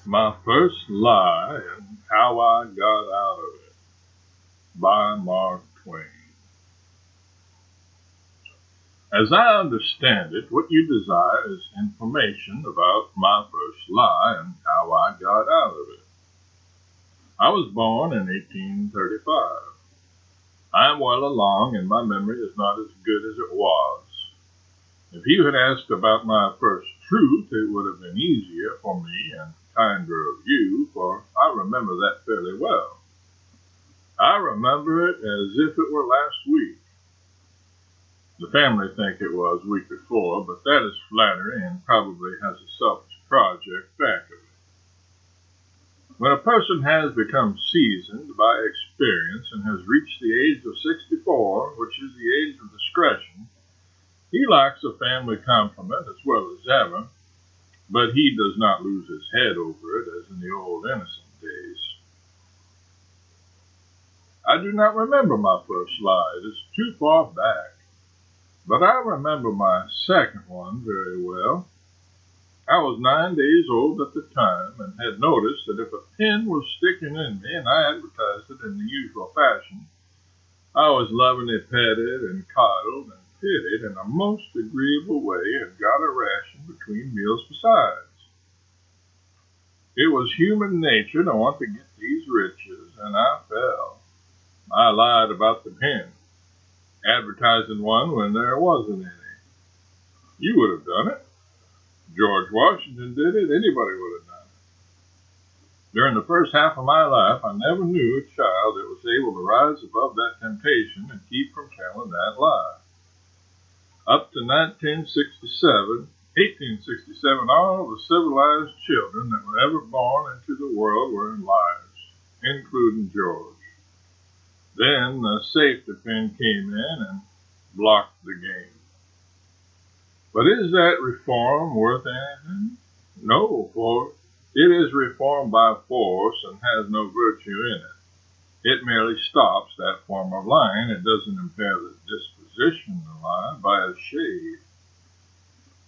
My First Lie and How I Got Out of It by Mark Twain. As I understand it, what you desire is information about my first lie and how I got out of it. I was born in 1835. I am well along and my memory is not as good as it was. If you had asked about my first truth, it would have been easier for me and kinder of you, for I remember that fairly well. I remember it as if it were last week. The family think it was week before, but that is flattery and probably has a selfish project back of it. When a person has become seasoned by experience and has reached the age of 64, which is the age of discretion, he likes a family compliment as well as ever, but he does not lose his head over it as in the old innocent days. I do not remember my first lie. It is too far back. But I remember my second one very well. I was 9 days old at the time and had noticed that if a pin was sticking in me and I advertised it in the usual fashion, I was lovingly petted and coddled and pitied in a most agreeable way and got a ration between meals besides. It was human nature to want to get these riches, and I fell. I lied about the pin, advertising one when there wasn't any. You would have done it. George Washington did it. Anybody would have done it. During the first half of my life, I never knew a child that was able to rise above that temptation and keep from telling that lie. Up to 1867, all the civilized children that were ever born into the world were liars, including George. Then the safety pin came in and blocked the game. But is that reform worth anything? No, for it is reform by force and has no virtue in it. It merely stops that form of lying. It doesn't impair the disposition to lie by a shade.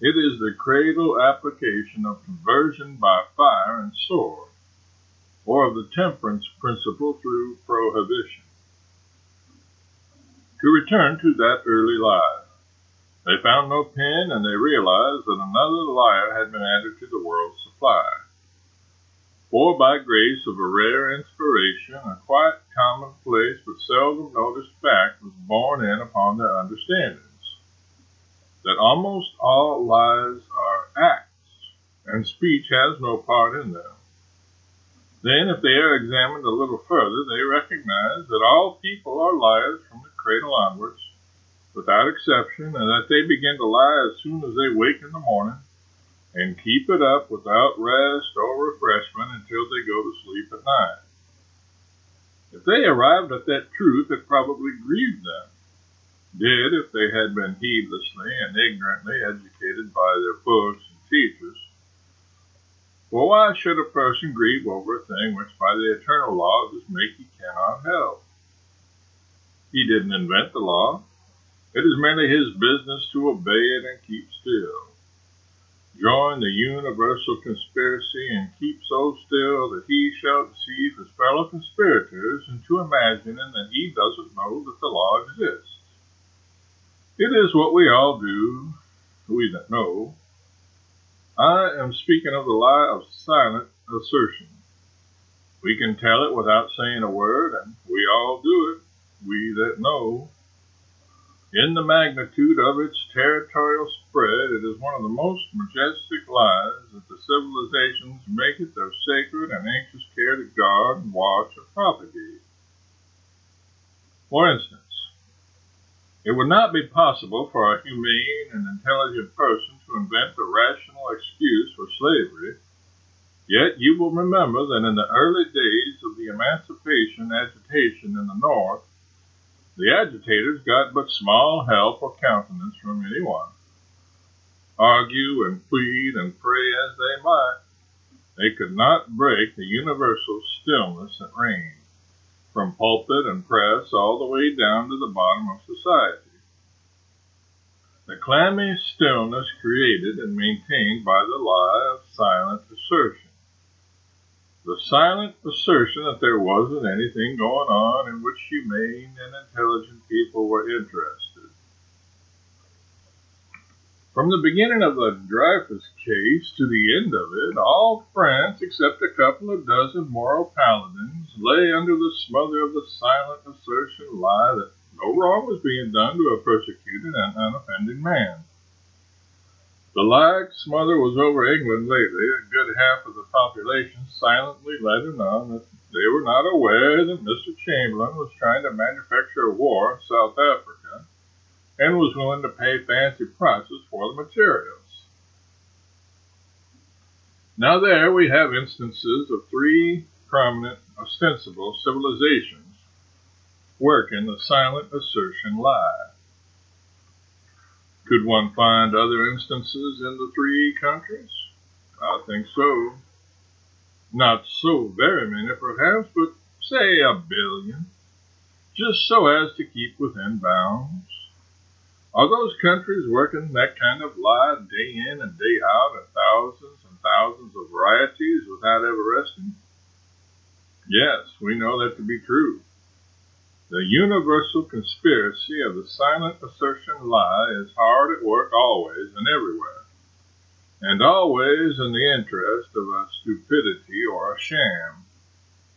It is the cradle application of conversion by fire and sword, or of the temperance principle through prohibition. To return to that early lie. They found no pin, and they realized that another liar had been added to the world's supply. For by grace of a rare inspiration, a quite commonplace but seldom noticed fact was borne in upon their understandings, that almost all lies are acts, and speech has no part in them. Then, if they are examined a little further, they recognize that all people are liars from the cradle onwards, without exception, and that they begin to lie as soon as they wake in the morning, and keep it up without rest or refreshment until they go to sleep at night. If they arrived at that truth, it probably grieved them, did if they had been heedlessly and ignorantly educated by their books and teachers. For why should a person grieve over a thing which by the eternal law of his make he cannot help? He didn't invent the law. It is merely his business to obey it and keep still. Join the universal conspiracy and keep so still that he shall deceive his fellow conspirators into imagining that he doesn't know that the law exists. It is what we all do, we that know. I am speaking of the lie of silent assertion. We can tell it without saying a word, and we all do it, we that know. In the magnitude of its territorial spread, it is one of the most majestic lies that the civilizations make it their sacred and anxious care to guard and watch and propagate. For instance, it would not be possible for a humane and intelligent person to invent a rational excuse for slavery, yet you will remember that in the early days of the emancipation agitation in the North, the agitators got but small help or countenance from anyone. Argue and plead and pray as they might, they could not break the universal stillness that reigned, from pulpit and press all the way down to the bottom of society. The clammy stillness created and maintained by the lie of silent assertion. silent assertion that there wasn't anything going on in which humane and intelligent people were interested. From the beginning of the Dreyfus case to the end of it, all France, except a couple of dozen moral paladins, lay under the smother of the silent assertion lie that no wrong was being done to a persecuted and unoffending man. The like smother was over England lately. A good half of the population silently letting on that they were not aware that Mr. Chamberlain was trying to manufacture a war in South Africa and was willing to pay fancy prices for the materials. Now there we have instances of three prominent, ostensible civilizations working the silent assertion lie. Could one find other instances in the three countries? I think so. Not so very many, perhaps, but say 1 billion, just so as to keep within bounds. Are those countries working that kind of lie day in and day out in thousands and thousands of varieties without ever resting? Yes, we know that to be true. The universal conspiracy of the silent assertion lie is hard at work always and everywhere, and always in the interest of a stupidity or a sham,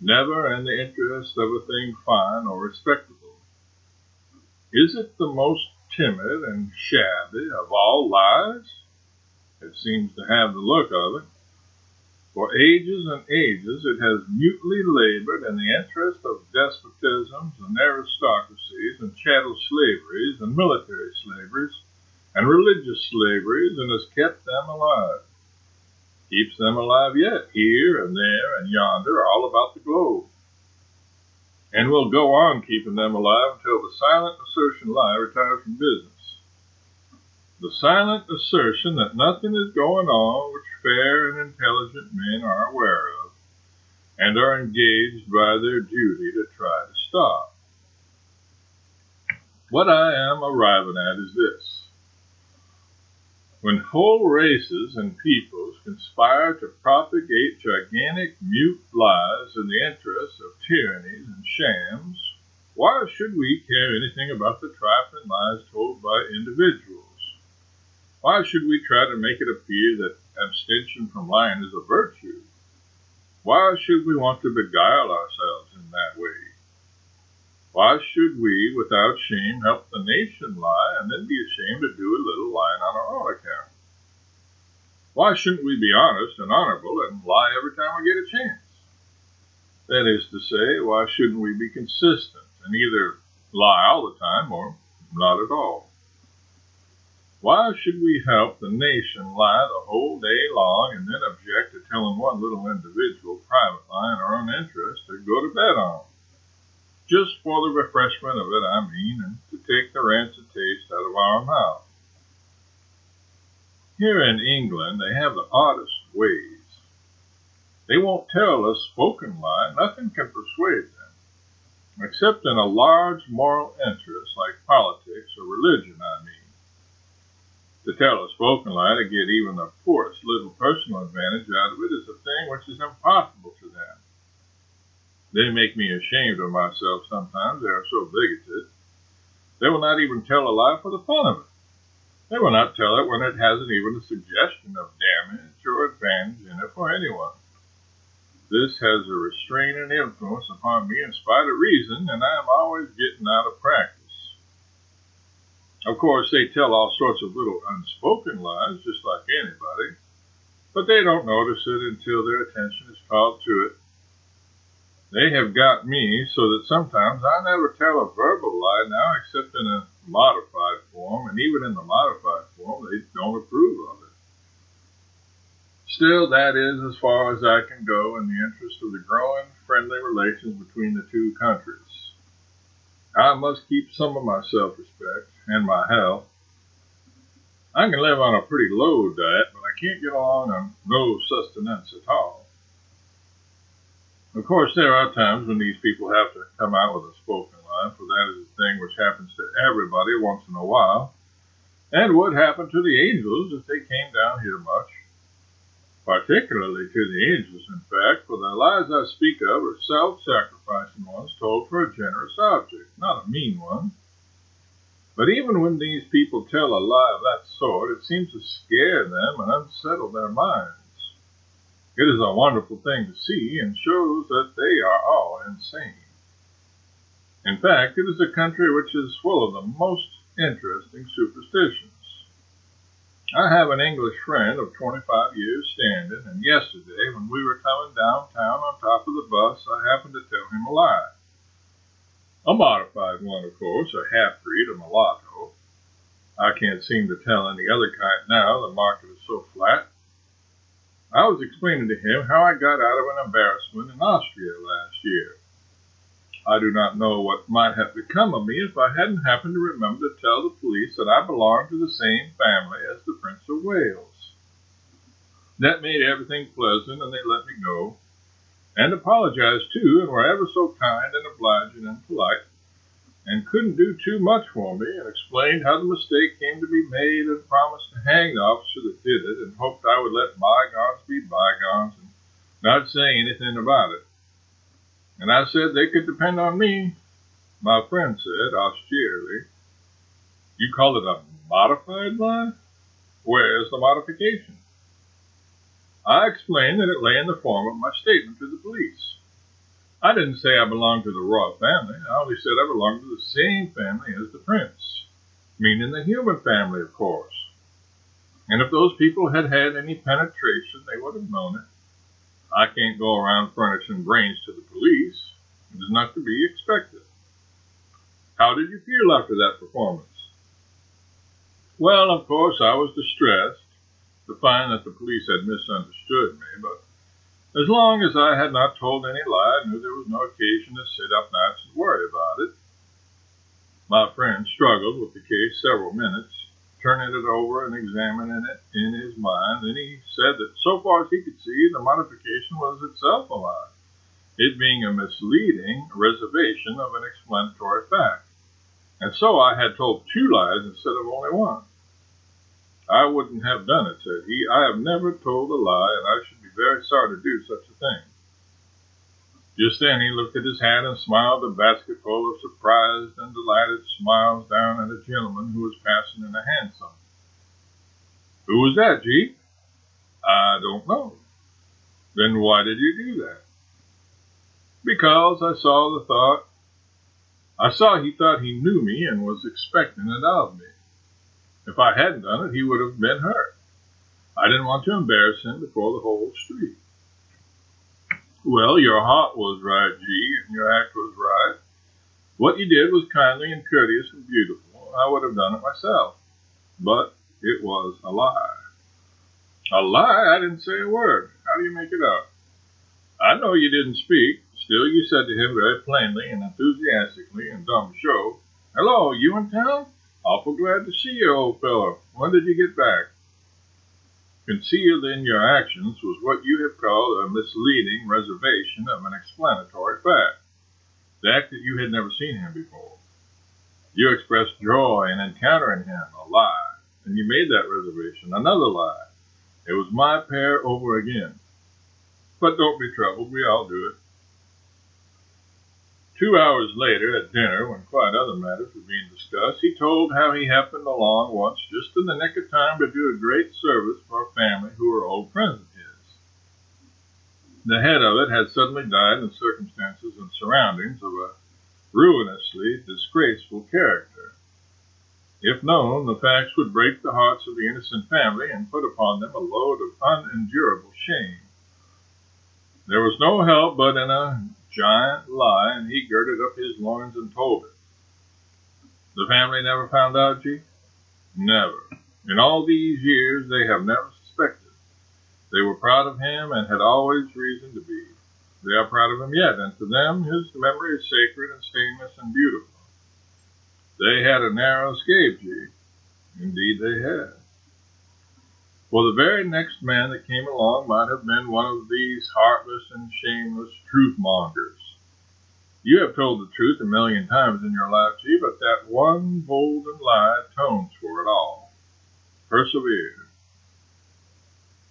never in the interest of a thing fine or respectable. Is it the most timid and shabby of all lies? It seems to have the look of it. For ages and ages it has mutely labored in the interest of despotisms and aristocracies and chattel slaveries and military slaveries and religious slaveries and has kept them alive. Keeps them alive yet, here and there and yonder, all about the globe. And will go on keeping them alive until the silent assertion lie retires from business. The silent assertion that nothing is going on which fair and intelligent men are aware of, and are engaged by their duty to try to stop. What I am arriving at is this. When whole races and peoples conspire to propagate gigantic mute lies in the interests of tyrannies and shams, why should we care anything about the trifling lies told by individuals? Why should we try to make it appear that abstention from lying is a virtue? Why should we want to beguile ourselves in that way? Why should we, without shame, help the nation lie and then be ashamed to do a little lying on our own account? Why shouldn't we be honest and honorable and lie every time we get a chance? That is to say, why shouldn't we be consistent and either lie all the time or not at all? Why should we help the nation lie the whole day long and then object to telling one little individual private lie in our own interest to go to bed on? Just for the refreshment of it, I mean, and to take the rancid taste out of our mouth. Here in England, they have the oddest ways. They won't tell a spoken lie. Nothing can persuade them, except in a large moral interest like politics or religion, I mean. To tell a spoken lie to get even the poorest little personal advantage out of it is a thing which is impossible to them. They make me ashamed of myself sometimes, they are so bigoted. They will not even tell a lie for the fun of it. They will not tell it when it hasn't even a suggestion of damage or advantage in it for anyone. This has a restraining influence upon me in spite of reason, and I am always getting out of practice. Of course, they tell all sorts of little unspoken lies, just like anybody, but they don't notice it until their attention is called to it. They have got me so that sometimes I never tell a verbal lie now except in a modified form, and even in the modified form they don't approve of it. Still, that is as far as I can go in the interest of the growing friendly relations between the two countries. I must keep some of my self-respect and my health. I can live on a pretty low diet, but I can't get along on no sustenance at all. Of course, there are times when these people have to come out with a spoken lie, for that is a thing which happens to everybody once in a while, and would happen to the angels if they came down here much. particularly to the angels, in fact, for the lies I speak of are self-sacrificing ones told for a generous object, not a mean one. But even when these people tell a lie of that sort, it seems to scare them and unsettle their minds. It is a wonderful thing to see, and shows that they are all insane. In fact, it is a country which is full of the most interesting superstitions. I have an English friend of 25 years standing, and yesterday, when we were coming downtown on top of the bus, I happened to tell him a lie. A modified one, of course, a half-breed, a mulatto. I can't seem to tell any other kind now, the market is so flat. I was explaining to him how I got out of an embarrassment in Austria last year. I do not know what might have become of me if I hadn't happened to remember to tell the police that I belonged to the same family as the Prince of Wales. That made everything pleasant, and they let me go, and apologized too, and were ever so kind and obliging and polite, and couldn't do too much for me, and explained how the mistake came to be made, and promised to hang the officer that did it, and hoped I would let bygones be bygones, and not say anything about it. And I said they could depend on me. My friend said, austerely, "You call it a modified lie? Where's the modification?" I explained that it lay in the form of my statement to the police. I didn't say I belonged to the royal family. I only said I belonged to the same family as the prince, meaning the human family, of course. And if those people had had any penetration, they would have known it. I can't go around furnishing brains to the police. It is not to be expected. How did you feel after that performance? Well, of course, I was distressed to find that the police had misunderstood me, but as long as I had not told any lie, I knew there was no occasion to sit up nights and worry about it. My friend struggled with the case several minutes, turning it over and examining it in his mind. Then he said that so far as he could see, the modification was itself a lie, it being a misleading reservation of an explanatory fact. And so I had told 2 lies instead of only 1. I wouldn't have done it, said he. I have never told a lie, and I should be very sorry to do such a thing. Just then he looked at his hat and smiled a basketful of surprised and delighted smiles down at a gentleman who was passing in a hansom. Who was that, G? I don't know. Then why did you do that? Because I saw he thought he knew me and was expecting it of me. If I hadn't done it, he would have been hurt. I didn't want to embarrass him before the whole street. Well, your heart was right, G, and your act was right. What you did was kindly and courteous and beautiful. I would have done it myself. But it was a lie. A lie? I didn't say a word. How do you make it out? I know you didn't speak. Still, you said to him very plainly and enthusiastically in dumb show, "Hello, you in town? Awful glad to see you, old fellow. When did you get back?" Concealed in your actions was what you have called a misleading reservation of an explanatory fact, the act that you had never seen him before. You expressed joy in encountering him, a lie, and you made that reservation, another lie. It was my pair over again. But don't be troubled, we all do it. 2 hours later, at dinner, when quite other matters were being discussed, he told how he happened along once just in the nick of time to do a great service for a family who were old friends of his. The head of it had suddenly died in circumstances and surroundings of a ruinously disgraceful character. If known, the facts would break the hearts of the innocent family and put upon them a load of unendurable shame. There was no help but in a giant lie, and he girded up his loins and told it. The family never found out, G? Never. In all these years, they have never suspected. They were proud of him and had always reason to be. They are proud of him yet, and to them his memory is sacred and stainless and beautiful. They had a narrow escape, G. Indeed they had. For the very next man that came along might have been one of these heartless and shameless truth-mongers. You have told the truth 1,000,000 times in your life, G, but that one golden lie atones for it all. Persevere.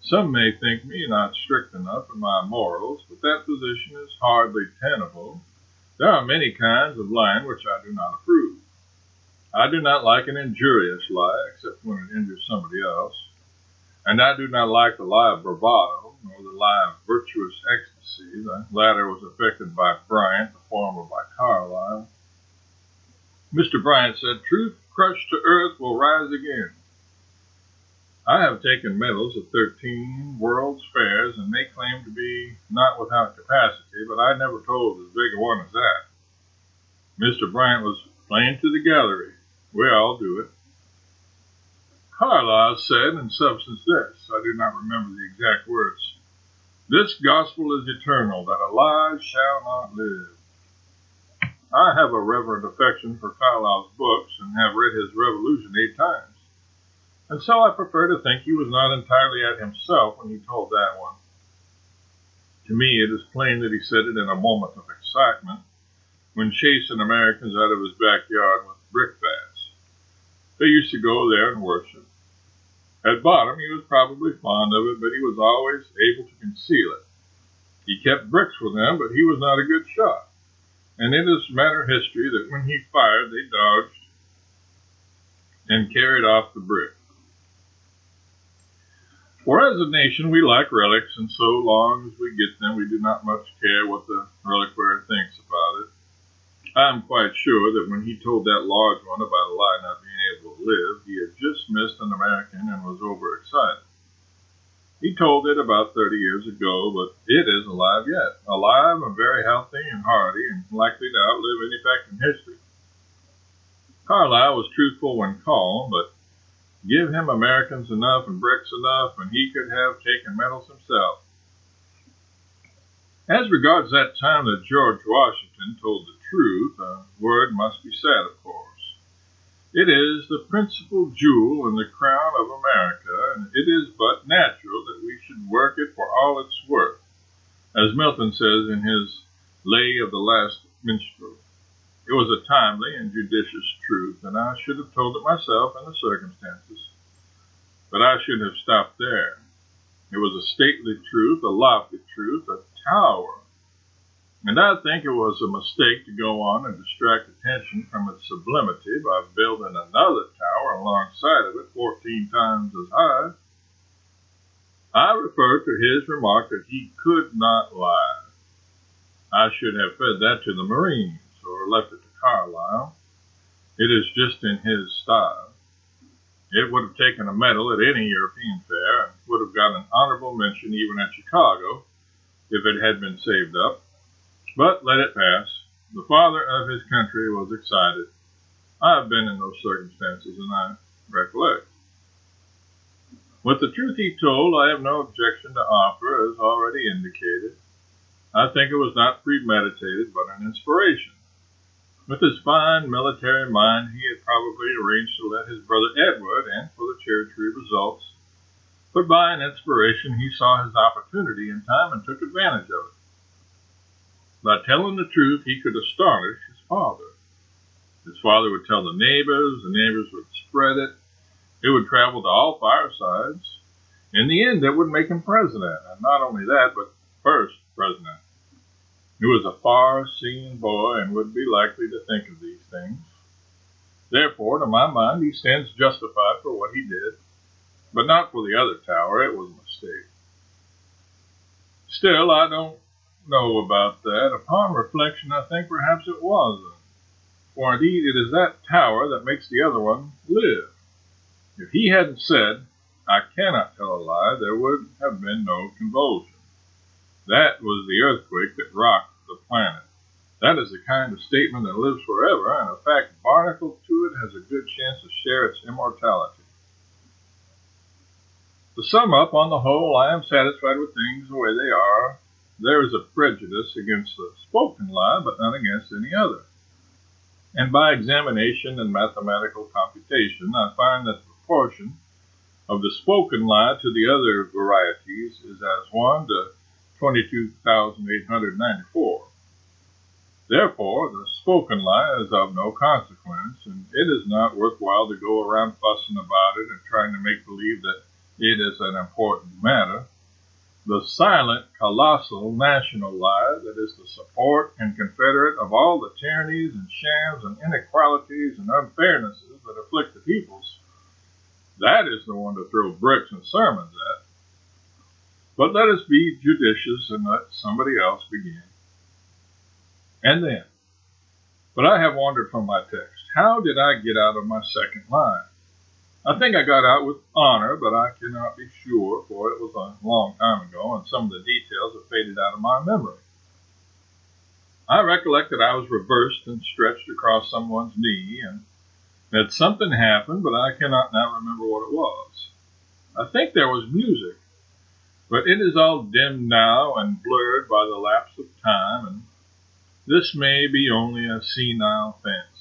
Some may think me not strict enough in my morals, but that position is hardly tenable. There are many kinds of lying which I do not approve. I do not like an injurious lie, except when it injures somebody else. And I do not like the lie of bravado, nor the lie of virtuous ecstasy. The latter was affected by Bryant, the former by Carlyle. Mr. Bryant said, "Truth crushed to earth will rise again." I have taken medals at 13 World's Fairs and may claim to be not without capacity, but I never told as big a one as that. Mr. Bryant was playing to the gallery. We all do it. Carlyle said in substance this, I do not remember the exact words: "This gospel is eternal, that a lie shall not live." I have a reverent affection for Carlyle's books and have read his Revolution 8 times. And so I prefer to think he was not entirely at himself when he told that one. To me, it is plain that he said it in a moment of excitement, when chasing Americans out of his backyard with brickbats. They used to go there and worship. At bottom, he was probably fond of it, but he was always able to conceal it. He kept bricks for them, but he was not a good shot. And it is matter of history that when he fired, they dodged and carried off the brick. For as a nation, we like relics, and so long as we get them, we do not much care what the reliquary thinks about it. I am quite sure that when he told that large one about a lie not being able to live, he had just missed an American and was overexcited. He told it about 30 years ago, but it is alive yet, alive and very healthy and hearty, and likely to outlive any fact in history. Carlyle was truthful when calm, but give him Americans enough and bricks enough, and he could have taken medals himself. As regards that time that George Washington told the truth, a word must be said, of course. It is the principal jewel in the crown of America, and it is but natural that we should work it for all it's worth, as Milton says in his Lay of the Last Minstrel. It was a timely and judicious truth, and I should have told it myself in the circumstances. But I should have stopped there. It was a stately truth, a lofty truth, a tower. And I think it was a mistake to go on and distract attention from its sublimity by building another tower alongside of it 14 times as high. I refer to his remark that he could not lie. I should have fed that to the Marines, or left it to Carlyle. It is just in his style. It would have taken a medal at any European fair, and would have got an honorable mention even at Chicago, if it had been saved up. But let it pass. The father of his country was excited. I have been in those circumstances, and I recollect. With the truth he told, I have no objection to offer, as already indicated. I think it was not premeditated, but an inspiration. With his fine military mind, he had probably arranged to let his brother Edward in for the cherry-tree results, but by an inspiration he saw his opportunity in time and took advantage of it. By telling the truth, he could astonish his father. His father would tell the neighbors would spread it, it would travel to all firesides. In the end, it would make him president, and not only that, but first president. He was a far-seeing boy and would be likely to think of these things. Therefore, to my mind, he stands justified for what he did, but not for the other tower. It was a mistake. Still, I don't know about that. Upon reflection, I think perhaps it wasn't. For indeed, it is that tower that makes the other one live. If he hadn't said, "I cannot tell a lie," there would have been no convulsion. That was the earthquake that rocked the planet. That is the kind of statement that lives forever, and a fact barnacled to it has a good chance to share its immortality. To sum up, on the whole, I am satisfied with things the way they are. There is a prejudice against the spoken lie, but not against any other. And by examination and mathematical computation, I find that the proportion of the spoken lie to the other varieties is as 1 to 22,894. Therefore, the spoken lie is of no consequence, and it is not worthwhile to go around fussing about it and trying to make believe that It is an important matter. The silent, colossal national lie that is the support and confederate of all the tyrannies and shams and inequalities and unfairnesses that afflict the peoples, that is the one to throw bricks and sermons at. But let us be judicious and let somebody else begin. And then, but I have wandered from my text. How did I get out of my second line? I think I got out with honor, but I cannot be sure, for it was a long time ago, and some of the details have faded out of my memory. I recollect that I was reversed and stretched across someone's knee, and that something happened, but I cannot now remember what it was. I think there was music, but it is all dim now and blurred by the lapse of time, and this may be only a senile fancy.